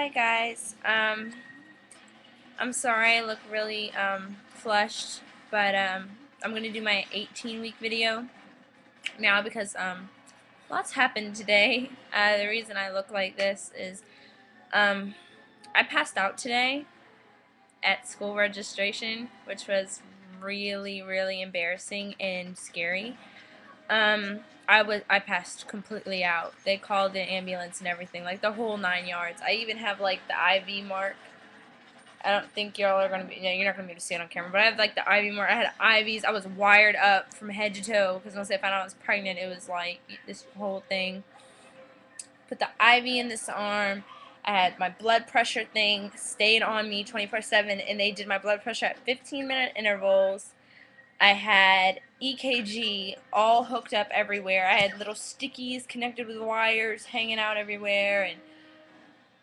Hi guys. I'm sorry I look really flushed, but I'm gonna do my 18-week video now because lots happened today. The reason I look like this is um, I passed out today at school registration, which was really embarrassing and scary. I passed completely out. They called the ambulance and everything, like the whole 9 yards. I even have like the IV mark. I don't think y'all are gonna be. No, you're not gonna be able to see it on camera. But I have like the IV mark. I had IVs. I was wired up from head to toe because once they found out I was pregnant, it was like this whole thing. Put the IV in this arm. I had my blood pressure thing stayed on me 24/7, and they did my blood pressure at 15-minute intervals. I had EKG all hooked up everywhere. I had little stickies connected with wires hanging out everywhere,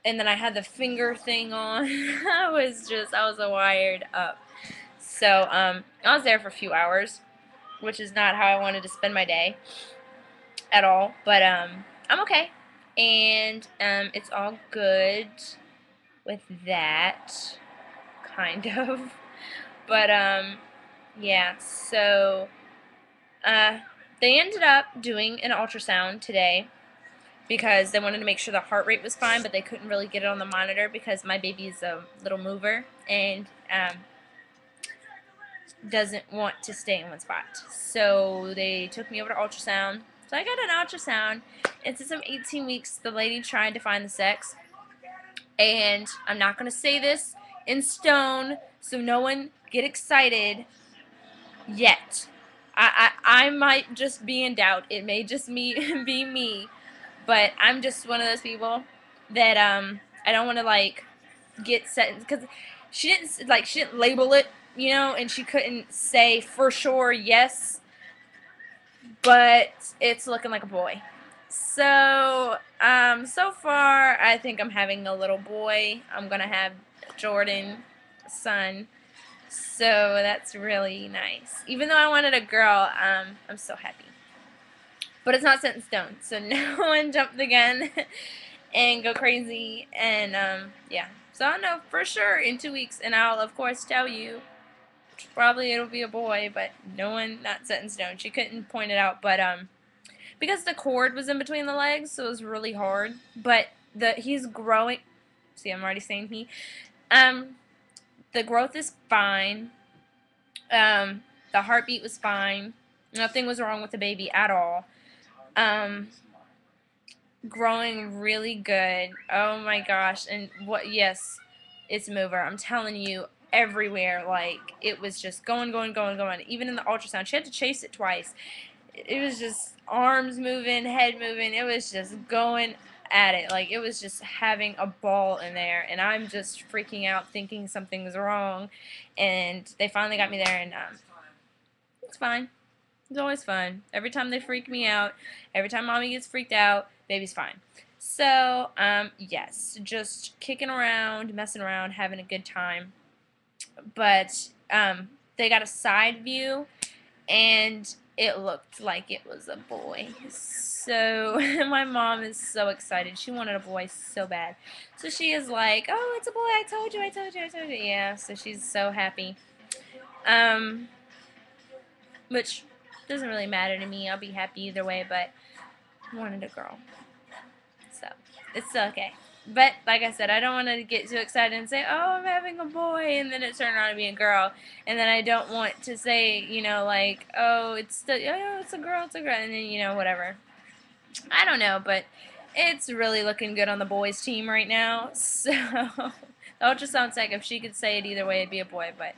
and then I had the finger thing on. I was wired up. So I was there for a few hours, which is not how I wanted to spend my day at all. But I'm okay, and it's all good with that, kind of. But yeah. So they ended up doing an ultrasound today because they wanted to make sure the heart rate was fine, but they couldn't really get it on the monitor because my baby's a little mover and doesn't want to stay in one spot. So they took me over to ultrasound. So I got an ultrasound. It says I'm 18 weeks. The lady tried to find the sex. And I'm not going to say this in stone, so no one get excited yet. I might just be in doubt. It may just be me. But I'm just one of those people that I don't want to like get set because she didn't label it, and she couldn't say for sure yes, but it's looking like a boy. So so far I think I'm having a little boy. I'm gonna have Jordan, son. So that's really nice. Even though I wanted a girl, I'm so happy. But it's not set in stone, so no one jump the gun and go crazy. And yeah, so I'll know for sure in 2 weeks, and I'll of course tell you. Probably it'll be a boy, but not set in stone. She couldn't point it out, but because the cord was in between the legs, so it was really hard. But he's growing. See, I'm already saying he. Um, the growth is fine. The heartbeat was fine. Nothing was wrong with the baby at all. Um, growing really good. Oh my gosh. And what, yes, it's a mover. I'm telling you, everywhere. Like, it was just going. Even in the ultrasound, she had to chase it twice. It was just arms moving, head moving. It was just going at it. Like, it was just having a ball in there. And I'm just freaking out, thinking something's wrong. And they finally got me there, and it's fine. It's always fun. Every time they freak me out, every time mommy gets freaked out, baby's fine. So, yes, just kicking around, messing around, having a good time. But, they got a side view, and it looked like it was a boy. So, my mom is so excited. She wanted a boy so bad. So she is like, oh, it's a boy, I told you. Yeah, so she's so happy. Which doesn't really matter to me. I'll be happy either way, but I wanted a girl. So, it's okay. But, like I said, I don't want to get too excited and say, oh, I'm having a boy, and then it turned out to be a girl. And then I don't want to say, like, oh, it's a girl, and then, whatever. I don't know, but it's really looking good on the boys' team right now. So, the ultrasound tech, if she could say it either way, it'd be a boy, but,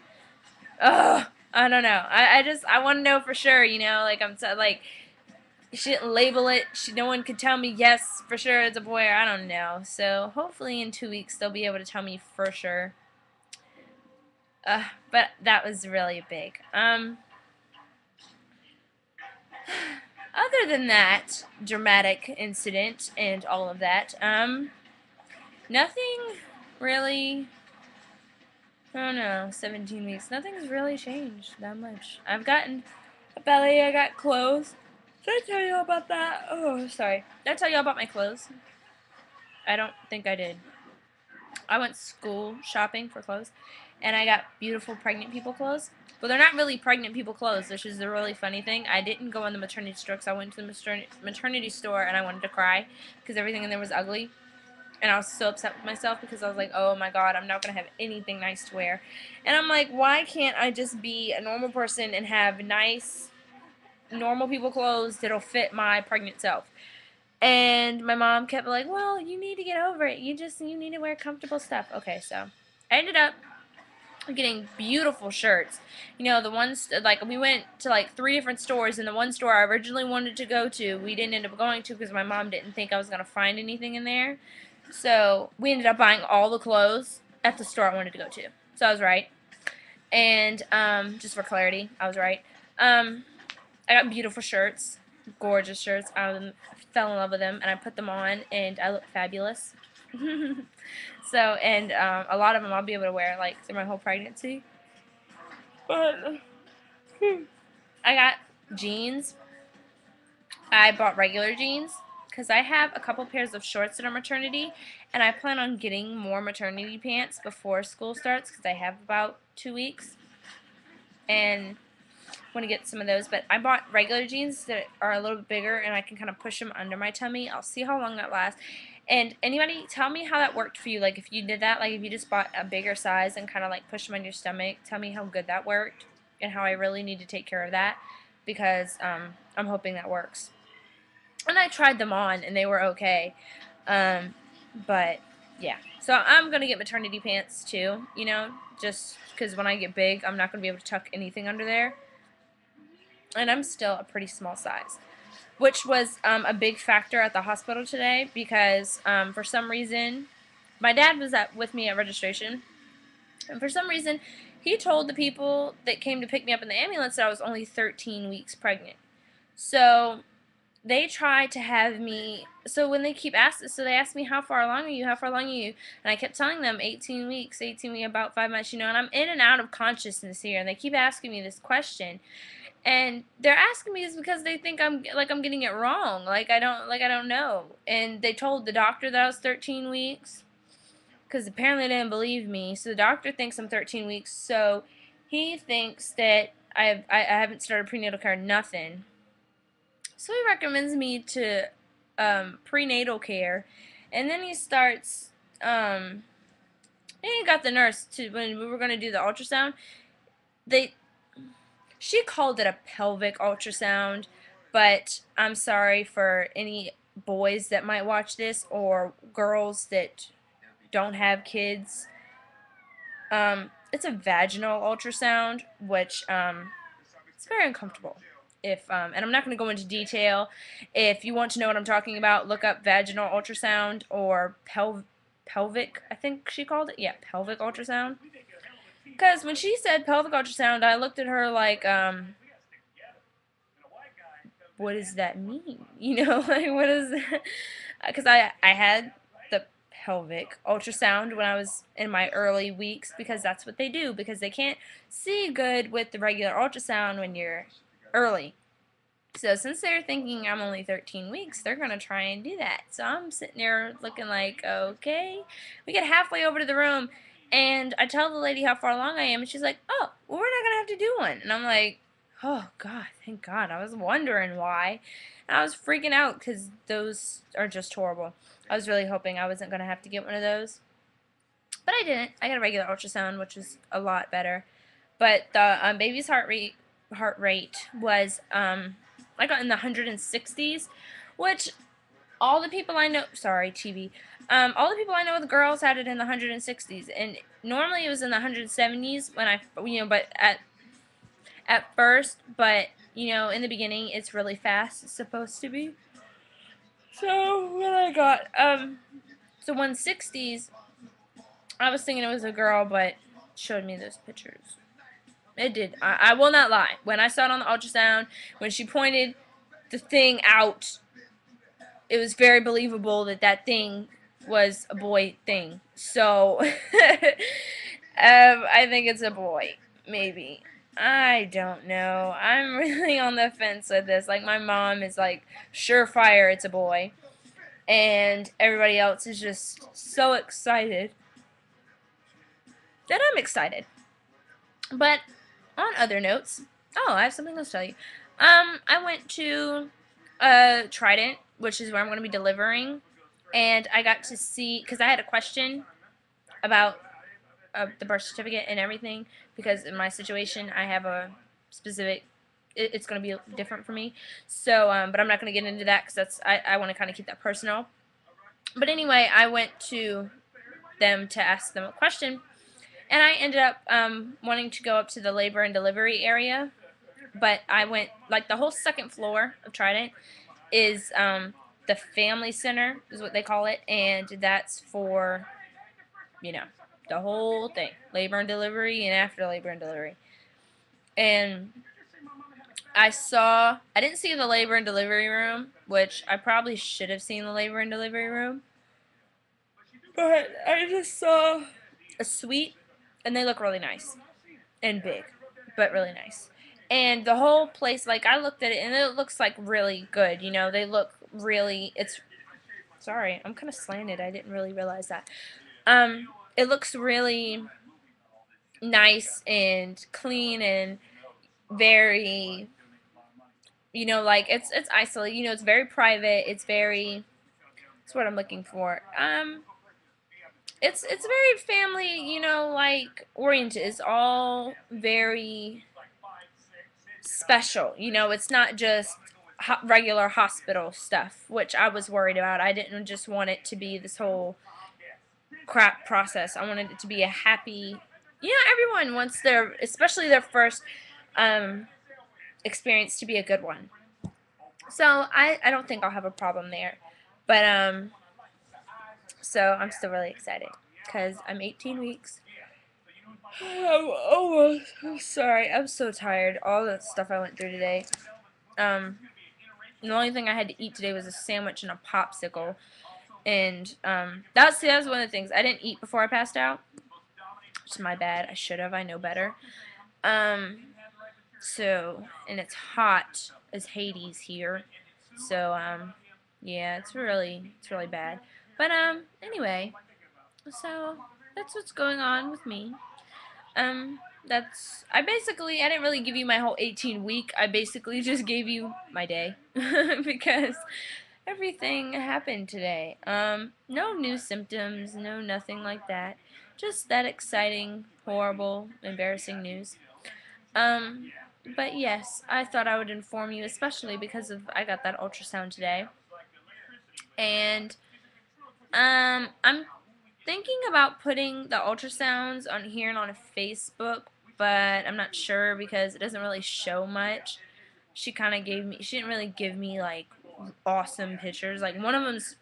I don't know. I want to know for sure, like, I'm so, like, she didn't label it. No one could tell me yes for sure it's a boy, or I don't know. So hopefully in 2 weeks they'll be able to tell me for sure. But that was really big. Other than that dramatic incident and all of that, nothing really. I don't know. 17 weeks. Nothing's really changed that much. I've gotten a belly. I got clothes. Did I tell you about that? Oh, sorry. Did I tell you about my clothes? I don't think I did. I went school shopping for clothes, and I got beautiful pregnant people clothes. But they're not really pregnant people clothes, which is the really funny thing. I didn't go in the maternity store because I went to the maternity store and I wanted to cry because everything in there was ugly. And I was so upset with myself because I was like, oh my god, I'm not going to have anything nice to wear. And I'm like, why can't I just be a normal person and have nice, normal people clothes that'll fit my pregnant self? And my mom kept like, well, you need to get over it. You need to wear comfortable stuff. Okay, so I ended up getting beautiful shirts. You know, the ones, like, we went to like 3 different stores, and the one store I originally wanted to go to, we didn't end up going to because my mom didn't think I was going to find anything in there. So we ended up buying all the clothes at the store I wanted to go to. So I was right. And just for clarity, I was right. I got beautiful shirts, gorgeous shirts. I fell in love with them, and I put them on, and I look fabulous. So, and a lot of them I'll be able to wear like through my whole pregnancy. But I got jeans. I bought regular jeans because I have a couple pairs of shorts that are maternity, and I plan on getting more maternity pants before school starts because I have about 2 weeks, and want to get some of those. But I bought regular jeans that are a little bit bigger, and I can kind of push them under my tummy. I'll see how long that lasts. And anybody tell me how that worked for you, like if you did that, like if you just bought a bigger size and kind of like push them on your stomach. Tell me how good that worked and how I really need to take care of that, because I'm hoping that works. And I tried them on and they were okay, but yeah, so I'm gonna get maternity pants too, you know, just because when I get big I'm not gonna be able to tuck anything under there, and I'm still a pretty small size, which was a big factor at the hospital today because for some reason my dad was with me at registration, and for some reason he told the people that came to pick me up in the ambulance that I was only 13 weeks pregnant. So they try to have me, so when they keep asking, so they ask me, how far along are you, how far along are you, and I kept telling them 18 weeks, 18 weeks, about 5 months, you know, and I'm in and out of consciousness here, and they keep asking me this question, and they're asking me this because they think I'm getting it wrong, like I don't know, and they told the doctor that I was 13 weeks, because apparently they didn't believe me, so the doctor thinks I'm 13 weeks, so he thinks that I haven't started prenatal care, nothing. So he recommends me to prenatal care, and then he starts. He got the nurse to, when we were going to do the ultrasound. They She called it a pelvic ultrasound, but I'm sorry for any boys that might watch this or girls that don't have kids. It's a vaginal ultrasound, which it's very uncomfortable. If and I'm not going to go into detail. If you want to know what I'm talking about, look up vaginal ultrasound or pelvic, I think she called it. Yeah, pelvic ultrasound. Because when she said pelvic ultrasound, I looked at her like, what does that mean? You know, like what is that? Because I had the pelvic ultrasound when I was in my early weeks, because that's what they do, because they can't see good with the regular ultrasound when you're early. So since they're thinking I'm only 13 weeks, they're going to try and do that. So I'm sitting there looking like, okay. We get halfway over to the room, and I tell the lady how far along I am, and she's like, oh, well, we're not going to have to do one. And I'm like, oh, God, thank God. I was wondering why. And I was freaking out because those are just horrible. I was really hoping I wasn't going to have to get one of those. But I didn't. I got a regular ultrasound, which was a lot better. But the baby's heart rate was I got in the 160s, which all the people I know, sorry, TV, all the people I know, the girls had it in the 160s, and normally it was in the 170s when but at first, but in the beginning, it's really fast. It's supposed to be. So when I got so 160s, I was thinking it was a girl, but it showed me those pictures. It did. I will not lie. When I saw it on the ultrasound, when she pointed the thing out, it was very believable that that thing was a boy thing. So, I think it's a boy. Maybe. I don't know. I'm really on the fence with this. Like, my mom is like, surefire it's a boy. And everybody else is just so excited. that I'm excited. But on other notes, oh, I have something else to tell you. I went to Trident, which is where I'm going to be delivering, and I got to see, because I had a question about the birth certificate and everything, because in my situation I have a specific, it's going to be different for me. So, but I'm not going to get into that because I want to kind of keep that personal. But anyway, I went to them to ask them a question, and I ended up wanting to go up to the labor and delivery area, but I went, like, the whole second floor of Trident is the family center is what they call it, and that's for, you know, the whole thing, labor and delivery and after labor and delivery. And I didn't see the labor and delivery room, which I probably should have seen the labor and delivery room, but I just saw a suite, and they look really nice and big, but really nice. And the whole place, like, I looked at it and it looks like really good, you know. They look really, it's, sorry, I'm kind of slanted, I didn't really realize that. It looks really nice and clean and very, you know, like, it's isolated, you know, it's very private, it's very, that's what I'm looking for. It's very family, you know, like, oriented. It's all very special, you know. It's not just regular hospital stuff, which I was worried about. I didn't just want it to be this whole crap process. I wanted it to be a happy, you know, everyone wants their, especially their first experience to be a good one. So I don't think I'll have a problem there. But so I'm still really excited because I'm 18 weeks. I'm sorry. I'm so tired. All the stuff I went through today. The only thing I had to eat today was a sandwich and a popsicle. And that was one of the things. I didn't eat before I passed out. It's my bad. I should have. I know better. So, and it's hot as Hades here. So, yeah, it's really bad. But, anyway, so that's what's going on with me. I didn't really give you my whole 18 week. I basically just gave you my day because everything happened today. No new symptoms, no nothing like that. Just that exciting, horrible, embarrassing news. But yes, I thought I would inform you, especially because I got that ultrasound today. And I'm thinking about putting the ultrasounds on here and on Facebook, but I'm not sure because it doesn't really show much. She didn't really give me like awesome pictures. Like, one of them's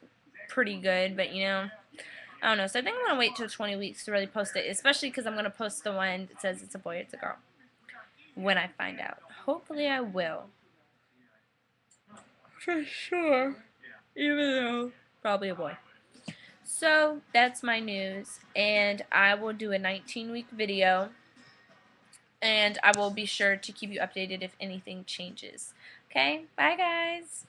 pretty good, but, you know, I don't know. So I think I'm going to wait till 20 weeks to really post it, especially because I'm going to post the one that says it's a boy, it's a girl, when I find out. Hopefully I will. For sure. Even though probably a boy. So that's my news, and I will do a 19-week video, and I will be sure to keep you updated if anything changes. Okay? Bye, guys.